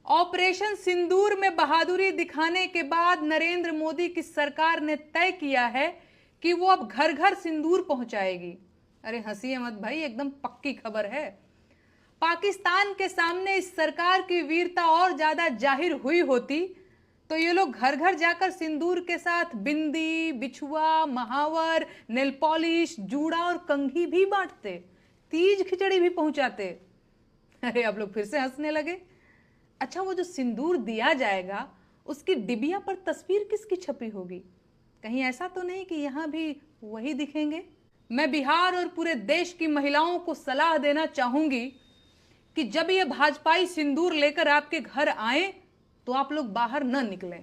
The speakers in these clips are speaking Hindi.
ऑपरेशन सिंदूर में बहादुरी दिखाने के बाद नरेंद्र मोदी की सरकार ने तय किया है कि वो अब घर घर सिंदूर पहुंचाएगी। अरे हंसिए मत भाई, एकदम पक्की खबर है। पाकिस्तान के सामने इस सरकार की वीरता और ज्यादा जाहिर हुई होती तो ये लोग घर घर जाकर सिंदूर के साथ बिंदी, बिछुआ, महावर, नेल पॉलिश, जूड़ा और कंघी भी बांटते, तीज खिचड़ी भी पहुंचाते। अरे आप लोग फिर से हंसने लगे। अच्छा, वो जो सिंदूर दिया जाएगा उसकी डिबिया पर तस्वीर किसकी छपी होगी? कहीं ऐसा तो नहीं कि यहां भी वही दिखेंगे? मैं बिहार और पूरे देश की महिलाओं को सलाह देना चाहूंगी कि जब ये भाजपाई सिंदूर लेकर आपके घर आए तो आप लोग बाहर न निकलें।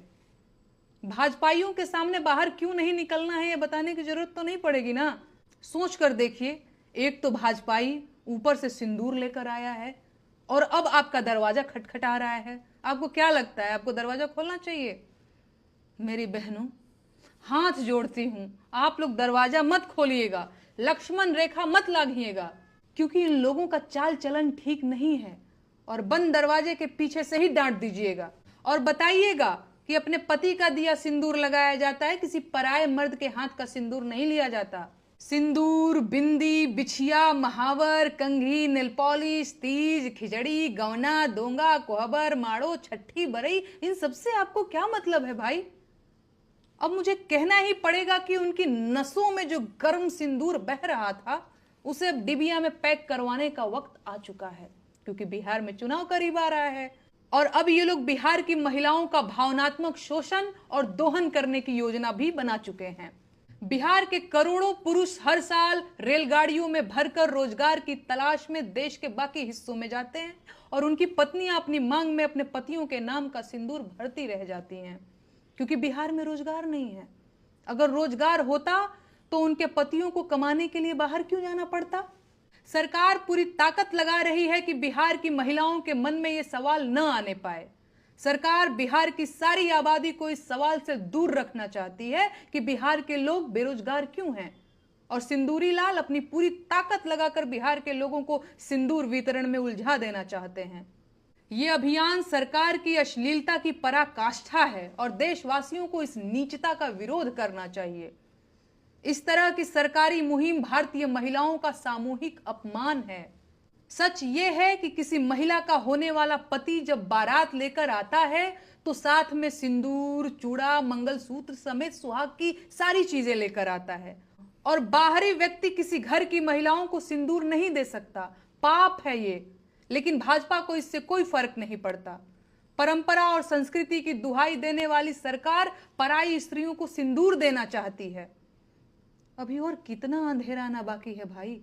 भाजपाइयों के सामने बाहर क्यों नहीं निकलना है ये बताने की जरूरत तो नहीं पड़ेगी ना। सोच कर देखिए, एक तो भाजपाई ऊपर से सिंदूर लेकर आया है और अब आपका दरवाजा खटखटा रहा है। आपको क्या लगता है, आपको दरवाजा खोलना चाहिए? मेरी बहनों, हाथ जोड़ती हूं, आप लोग दरवाजा मत खोलिएगा, लक्ष्मण रेखा मत लागिएगा, क्योंकि इन लोगों का चाल चलन ठीक नहीं है। और बंद दरवाजे के पीछे से ही डांट दीजिएगा और बताइएगा कि अपने पति का दिया सिंदूर लगाया जाता है, किसी पराये मर्द के हाथ का सिंदूर नहीं लिया जाता। सिंदूर, बिंदी, बिछिया, महावर, कंघी, नेल पॉलिश, तीज, खिचड़ी, गवना, दोंगा, कोहबर, माड़ो, छठी, बरई, इन सबसे आपको क्या मतलब है भाई? अब मुझे कहना ही पड़ेगा कि उनकी नसों में जो गर्म सिंदूर बह रहा था उसे अब डिबिया में पैक करवाने का वक्त आ चुका है, क्योंकि बिहार में चुनाव करीब आ रहा है और अब ये लोग बिहार की महिलाओं का भावनात्मक शोषण और दोहन करने की योजना भी बना चुके हैं। बिहार के करोड़ों पुरुष हर साल रेलगाड़ियों में भरकर रोजगार की तलाश में देश के बाकी हिस्सों में जाते हैं और उनकी पत्नियां अपनी मांग में अपने पतियों के नाम का सिंदूर भरती रह जाती हैं, क्योंकि बिहार में रोजगार नहीं है। अगर रोजगार होता तो उनके पतियों को कमाने के लिए बाहर क्यों जाना पड़ता? सरकार पूरी ताकत लगा रही है कि बिहार की महिलाओं के मन में यह सवाल न आने पाए। सरकार बिहार की सारी आबादी को इस सवाल से दूर रखना चाहती है कि बिहार के लोग बेरोजगार क्यों हैं, और सिंदूरी लाल अपनी पूरी ताकत लगाकर बिहार के लोगों को सिंदूर वितरण में उलझा देना चाहते हैं। यह अभियान सरकार की अश्लीलता की पराकाष्ठा है और देशवासियों को इस नीचता का विरोध करना चाहिए। इस तरह की सरकारी मुहिम भारतीय महिलाओं का सामूहिक अपमान है। सच ये है कि किसी महिला का होने वाला पति जब बारात लेकर आता है तो साथ में सिंदूर, चूड़ा, मंगलसूत्र समेत सुहाग की सारी चीजें लेकर आता है, और बाहरी व्यक्ति किसी घर की महिलाओं को सिंदूर नहीं दे सकता। पाप है ये, लेकिन भाजपा को इससे कोई फर्क नहीं पड़ता। परंपरा और संस्कृति की दुहाई देने वाली सरकार पराई स्त्रियों को सिंदूर देना चाहती है। अभी और कितना अंधेरा आना बाकी है भाई।